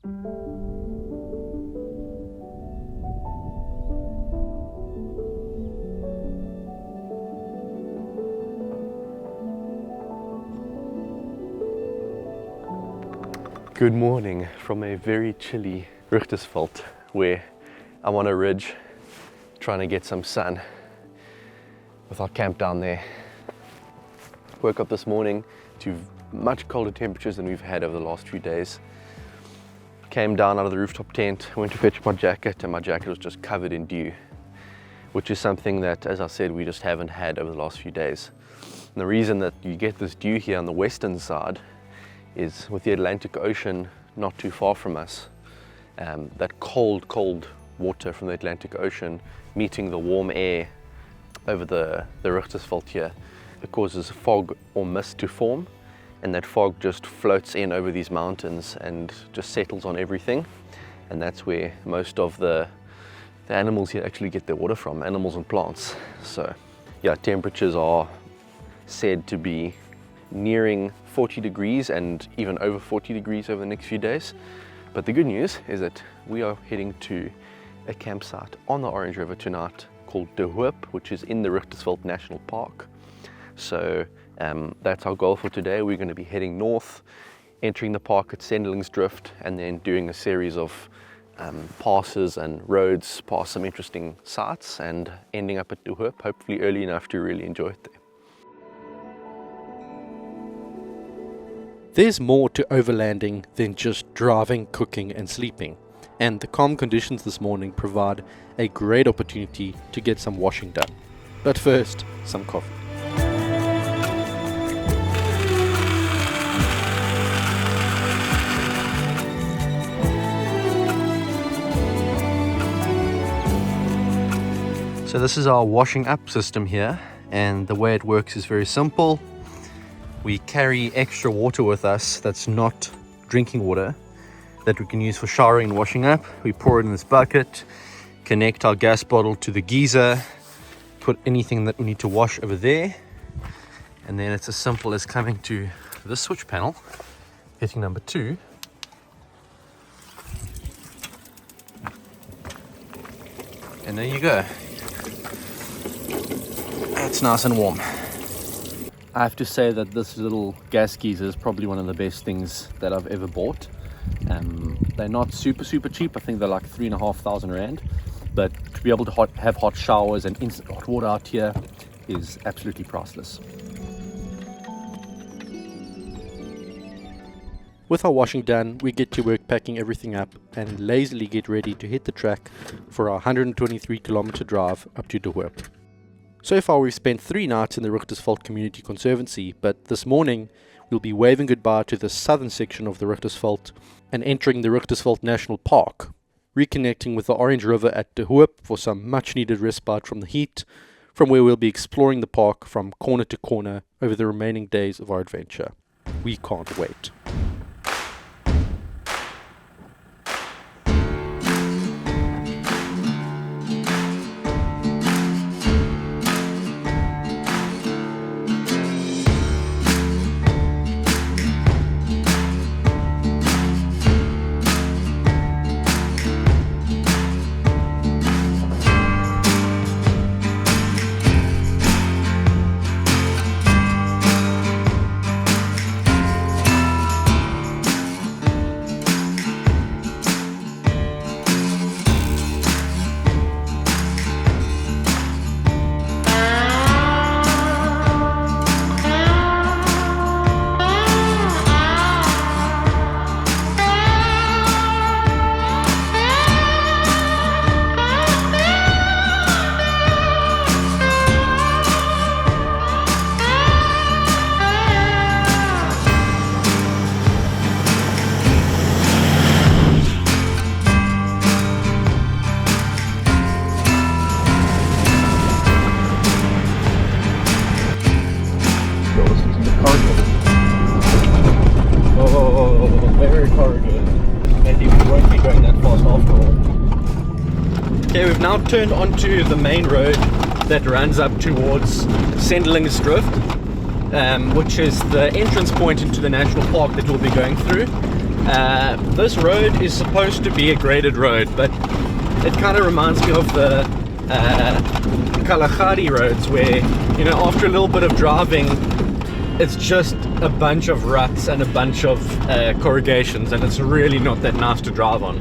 Good morning from a very chilly Richtersveld, where I'm on a ridge trying to get some sun with our camp down there. Woke up this morning to much colder temperatures than we've had over the last few days. Came down out of the rooftop tent, went to fetch my jacket, and my jacket was just covered in dew, which is something that, as I said, we just haven't had over the last few days. And the reason that you get this dew here on the western side is with the Atlantic Ocean not too far from us. That cold water from the Atlantic Ocean meeting the warm air over the Richtersveld here, it causes fog or mist to form, and that fog just floats in over these mountains and just settles on everything. And that's where most of the animals here actually get their water from, animals and plants. So yeah, temperatures are said to be nearing 40 degrees and even over 40 degrees over the next few days. But the good news is that we are heading to a campsite on the Orange River tonight called De Hoop, which is in the Richtersveld National Park. So that's our goal for today. We're going to be heading north, entering the park at Sendelingsdrift, and then doing a series of passes and roads past some interesting sites and ending up at De Hoop, hopefully early enough to really enjoy it there. There's more to overlanding than just driving, cooking and sleeping, and the calm conditions this morning provide a great opportunity to get some washing done. But first, some coffee. So this is our washing up system here, and the way it works is very simple. We carry extra water with us that's not drinking water that we can use for showering and washing up. We pour it in this bucket, connect our gas bottle to the geyser, put anything that we need to wash over there, and then it's as simple as coming to this switch panel, hitting number 2, and there you go. It's nice and warm. I have to say that this little gas geyser is probably one of the best things that I've ever bought. They're not super cheap. I think they're like 3,500 rand, but to be able to have hot showers and instant hot water out here is absolutely priceless. With our washing done, we get to work packing everything up and lazily get ready to hit the track for our 123 kilometer drive up to De Hoop. So far we've spent 3 nights in the Richtersveld Community Conservancy, but this morning we'll be waving goodbye to the southern section of the Richtersveld and entering the Richtersveld National Park, reconnecting with the Orange River at De Hoop for some much needed respite from the heat, from where we'll be exploring the park from corner to corner over the remaining days of our adventure. We can't wait. Okay, we've now turned onto the main road that runs up towards Sendelingsdrift, which is the entrance point into the national park that we'll be going through. This road is supposed to be a graded road, but it kind of reminds me of the Kalahari roads where, you know, after a little bit of driving, it's just a bunch of ruts and a bunch of corrugations, and it's really not that nice to drive on.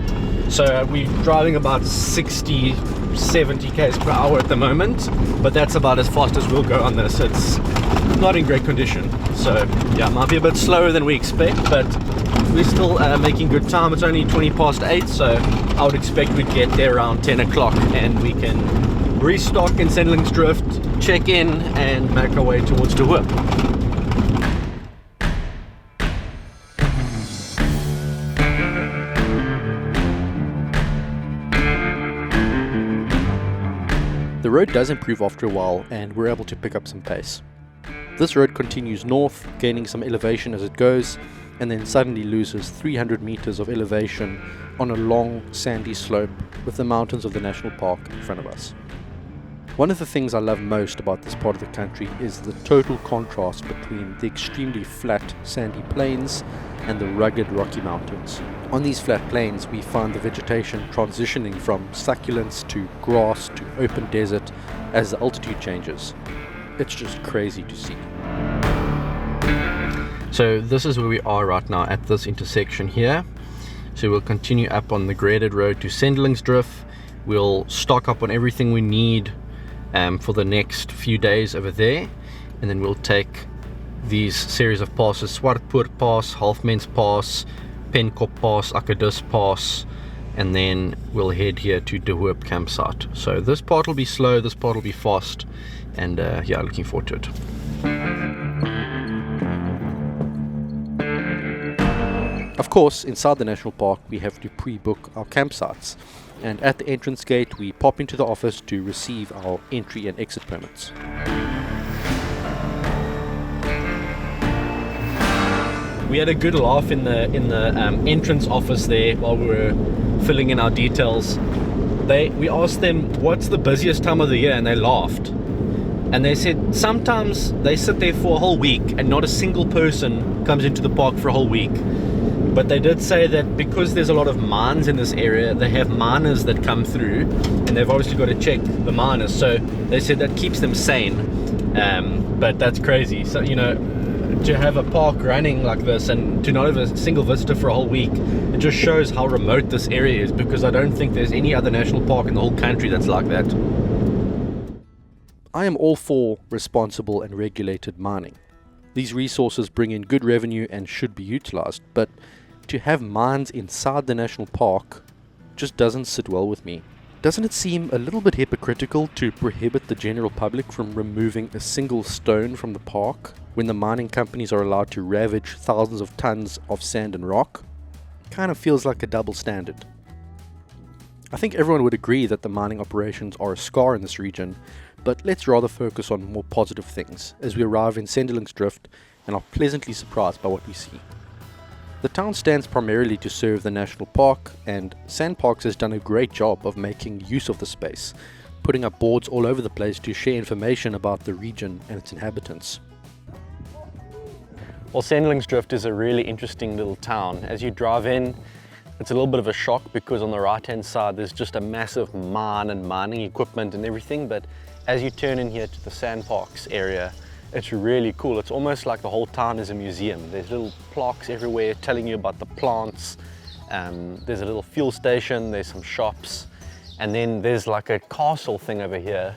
So we're driving about 60, 70 k's per hour at the moment, but that's about as fast as we'll go on this. It's not in great condition, so yeah, it might be a bit slower than we expect, but we're still making good time. It's only 20 past 8, so I would expect we'd get there around 10 o'clock and we can restock in Sendelingsdrift, check in, and make our way towards De Hoop. The road does improve after a while, and we're able to pick up some pace. This road continues north, gaining some elevation as it goes, and then suddenly loses 300 meters of elevation on a long sandy slope with the mountains of the national park in front of us. One of the things I love most about this part of the country is the total contrast between the extremely flat sandy plains and the rugged rocky mountains. On these flat plains we find the vegetation transitioning from succulents to grass to open desert as the altitude changes. It's just crazy to see. So this is where we are right now at this intersection here. So we'll continue up on the graded road to Sendelingsdrift. We'll stock up on everything we need for the next few days over there, and then we'll take these series of passes: Swartpoort Pass, Halfmens Pass, Penkop Pass, Akkedis Pass, and then we'll head here to De Hoop campsite. So this part will be slow, this part will be fast, and yeah, looking forward to it. Of course, inside the national park we have to pre-book our campsites, and at the entrance gate we pop into the office to receive our entry and exit permits. We had a good laugh in the entrance office there while we were filling in our details. We asked them what's the busiest time of the year, and they laughed. And they said sometimes they sit there for a whole week and not a single person comes into the park for a whole week. But they did say that because there's a lot of mines in this area, they have miners that come through, and they've obviously got to check the miners. So they said that keeps them sane. But that's crazy. So, you know, to have a park running like this and to not have a single visitor for a whole week, it just shows how remote this area is, because I don't think there's any other national park in the whole country that's like that. I am all for responsible and regulated mining. These resources bring in good revenue and should be utilized, but to have mines inside the national park just doesn't sit well with me. Doesn't it seem a little bit hypocritical to prohibit the general public from removing a single stone from the park when the mining companies are allowed to ravage thousands of tons of sand and rock? Kind of feels like a double standard. I think everyone would agree that the mining operations are a scar in this region, but let's rather focus on more positive things as we arrive in Sendelingsdrift and are pleasantly surprised by what we see. The town stands primarily to serve the national park, and Sandparks has done a great job of making use of the space, putting up boards all over the place to share information about the region and its inhabitants. Well, Sendelingsdrift is a really interesting little town. As you drive in, it's a little bit of a shock because on the right hand side there's just a massive mine and mining equipment and everything, but as you turn in here to the Sandparks area, it's really cool. It's almost like the whole town is a museum. There's little plaques everywhere telling you about the plants. There's a little fuel station, there's some shops, and then there's like a castle thing over here.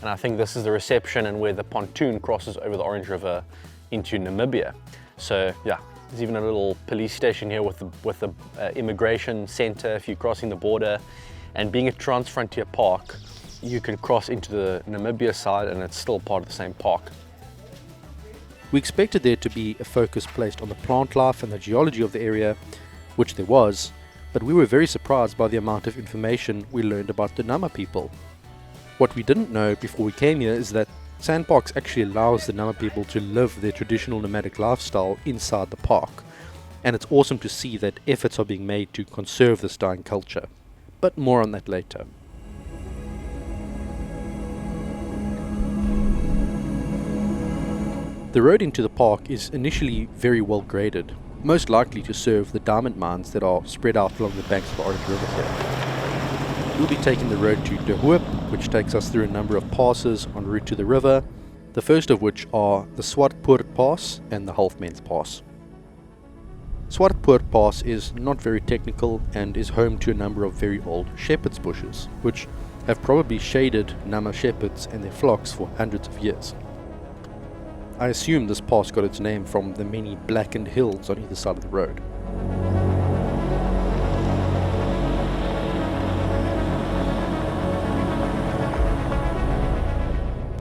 And I think this is the reception and where the pontoon crosses over the Orange River into Namibia. So yeah, there's even a little police station here with the immigration center if you're crossing the border. And being a trans-frontier park, you can cross into the Namibia side and it's still part of the same park. We expected there to be a focus placed on the plant life and the geology of the area, which there was, but we were very surprised by the amount of information we learned about the Nama people. What we didn't know before we came here is that Sandparks actually allows the Nama people to live their traditional nomadic lifestyle inside the park, and it's awesome to see that efforts are being made to conserve this dying culture. But more on that later. The road into the park is initially very well graded. most likely to serve the diamond mines that are spread out along the banks of the Orange River here. We'll be taking the road to De Hoop, which takes us through a number of passes en route to the river, the first of which are the Swartpoort Pass and the Halfmens Pass. Swartpoort Pass is not very technical and is home to a number of very old shepherd's bushes, which have probably shaded Nama shepherds and their flocks for hundreds of years. I assume this pass got its name from the many blackened hills on either side of the road.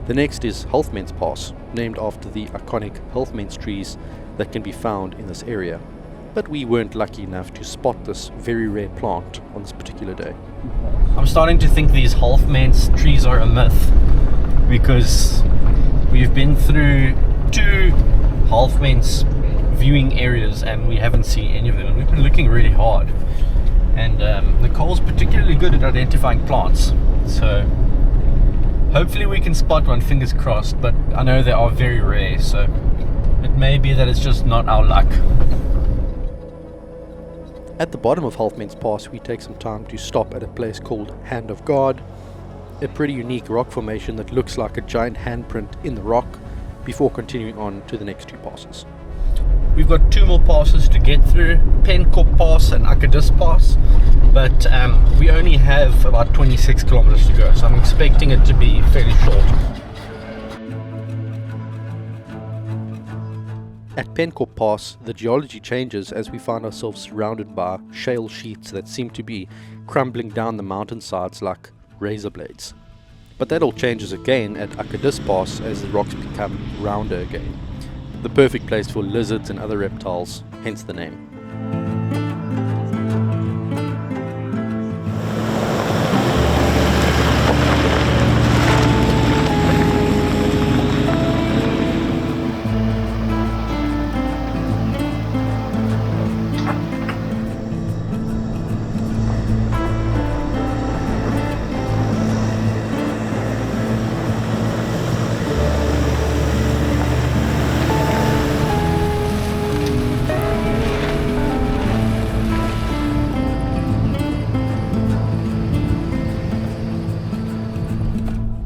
The next is Halfmens Pass, named after the iconic Halfmens trees that can be found in this area. But we weren't lucky enough to spot this very rare plant on this particular day. I'm starting to think these Halfmens trees are a myth, because we've been through 2 Halfmens viewing areas and we haven't seen any of them, and we've been looking really hard. And Nicole's particularly good at identifying plants, so hopefully we can spot one, fingers crossed, but I know they are very rare, so it may be that it's just not our luck. At the bottom of Halfmens Pass, we take some time to stop at a place called Hand of God, a pretty unique rock formation that looks like a giant handprint in the rock, before continuing on to the next 2 passes. We've got 2 more passes to get through, Penkop Pass and Akkedis Pass, but we only have about 26 kilometers to go, so I'm expecting it to be fairly short. At Penkop Pass, the geology changes as we find ourselves surrounded by shale sheets that seem to be crumbling down the mountainsides like razor blades. But that all changes again at Akkedis Pass as the rocks become rounder again. The perfect place for lizards and other reptiles, hence the name.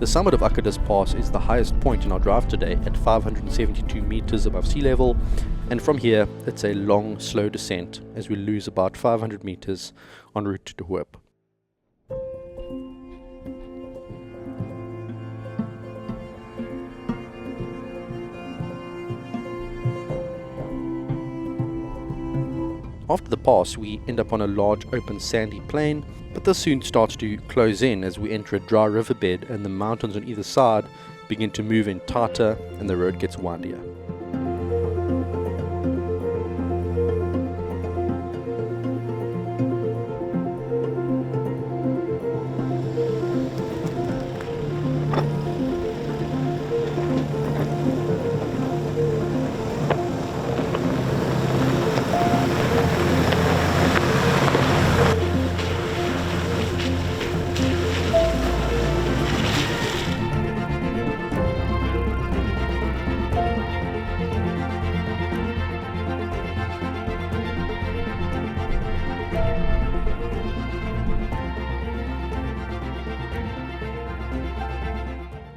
The summit of Akkedis Pass is the highest point in our drive today at 572 meters above sea level, and from here it's a long, slow descent as we lose about 500 meters en route to De Hoop. After the pass, we end up on a large open sandy plain, but this soon starts to close in as we enter a dry riverbed and the mountains on either side begin to move in tighter and the road gets windier.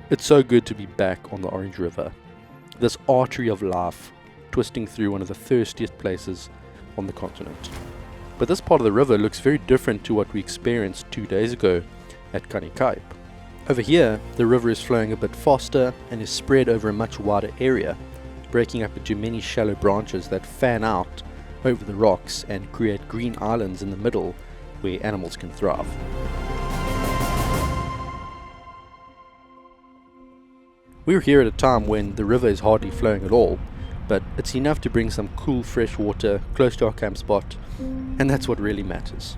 It's so good to be back on the Orange River, this artery of life twisting through one of the thirstiest places on the continent. But this part of the river looks very different to what we experienced 2 days ago at Kanikaip. Over here, the river is flowing a bit faster and is spread over a much wider area, breaking up into many shallow branches that fan out over the rocks and create green islands in the middle where animals can thrive. We're here at a time when the river is hardly flowing at all, but it's enough to bring some cool fresh water close to our camp spot, and that's what really matters.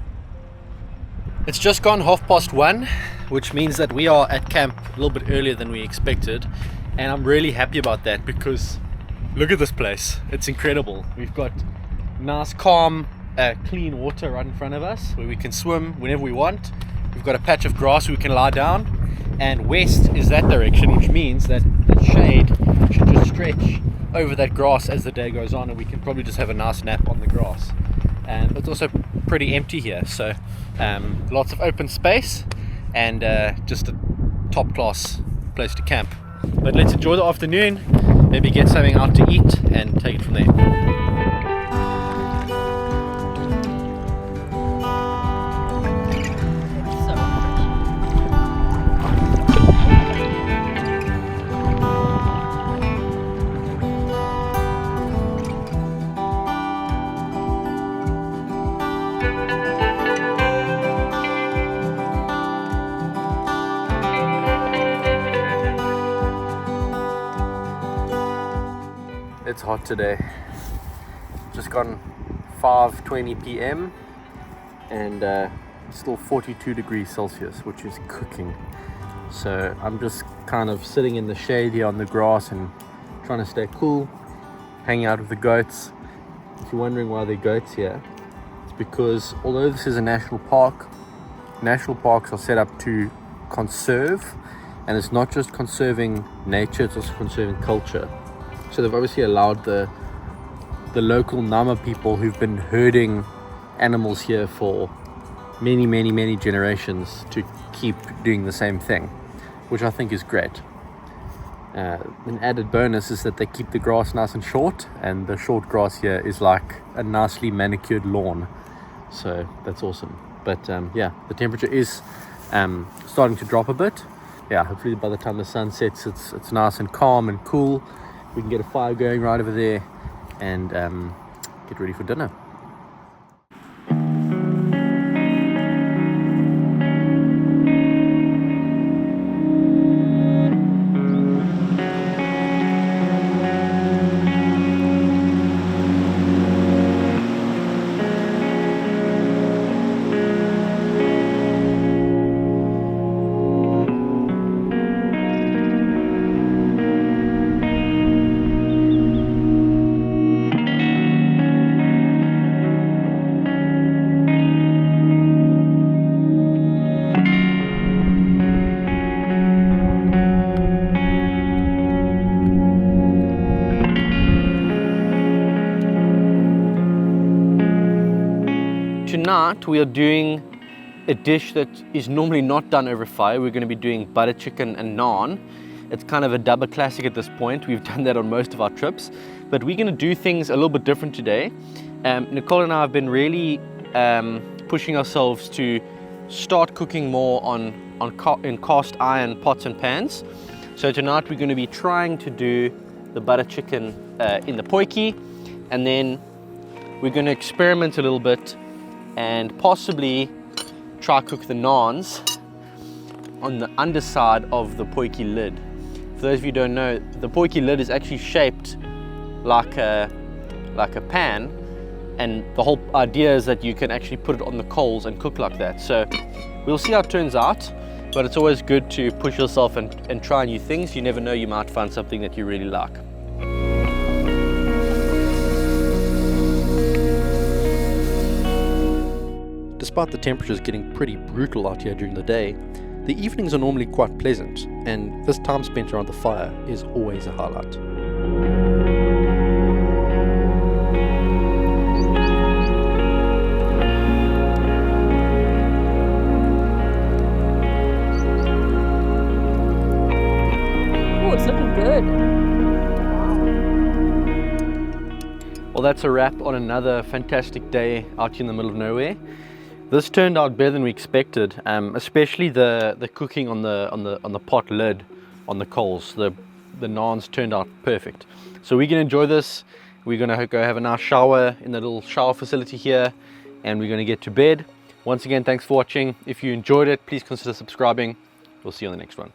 It's just gone 1:30, which means that we are at camp a little bit earlier than we expected, and I'm really happy about that because look at this place. It's incredible. We've got nice, calm, clean water right in front of us where we can swim whenever we want. We've got a patch of grass where we can lie down, and west is that direction, which means that the shade should just stretch over that grass as the day goes on, and we can probably just have a nice nap on the grass. It's also pretty empty here, so lots of open space and just a top class place to camp. But let's enjoy the afternoon, maybe get something out to eat and take it from there. It's hot today. Just gone 5:20 p.m. and still 42 degrees Celsius, which is cooking. So I'm just kind of sitting in the shade here on the grass and trying to stay cool, hanging out with the goats. If you're wondering why there are goats here, it's because although this is a national park, national parks are set up to conserve, and it's not just conserving nature, it's also conserving culture. So they've obviously allowed the local Nama people who've been herding animals here for many generations to keep doing the same thing, which I think is great. An added bonus is that they keep the grass nice and short, and the short grass here is like a nicely manicured lawn. So that's awesome. But yeah, the temperature is starting to drop a bit. Yeah, hopefully by the time the sun sets, it's nice and calm and cool. We can get a fire going right over there and get ready for dinner. Tonight we are doing a dish that is normally not done over fire. We're going to be doing butter chicken and naan. It's kind of a double classic at this point. We've done that on most of our trips, but we're going to do things a little bit different today. Nicole and I have been really pushing ourselves to start cooking more in cast iron pots and pans. So tonight we're going to be trying to do the butter chicken in the potjie, and then we're going to experiment a little bit and possibly try cook the naans on the underside of the potjie lid. For those of you who don't know, the potjie lid is actually shaped like a pan, and the whole idea is that you can actually put it on the coals and cook like that. So we'll see how it turns out, but it's always good to push yourself and try new things. You never know, you might find something that you really like. Despite the temperatures getting pretty brutal out here during the day, the evenings are normally quite pleasant, and this time spent around the fire is always a highlight. Oh, it's looking good. Well, that's a wrap on another fantastic day out here in the middle of nowhere. This turned out better than we expected, especially the cooking on the pot lid on the coals. The naans turned out perfect. So we're gonna enjoy this. We're gonna go have a nice shower in the little shower facility here, and we're gonna get to bed. Once again, thanks for watching. If you enjoyed it, please consider subscribing. We'll see you on the next one.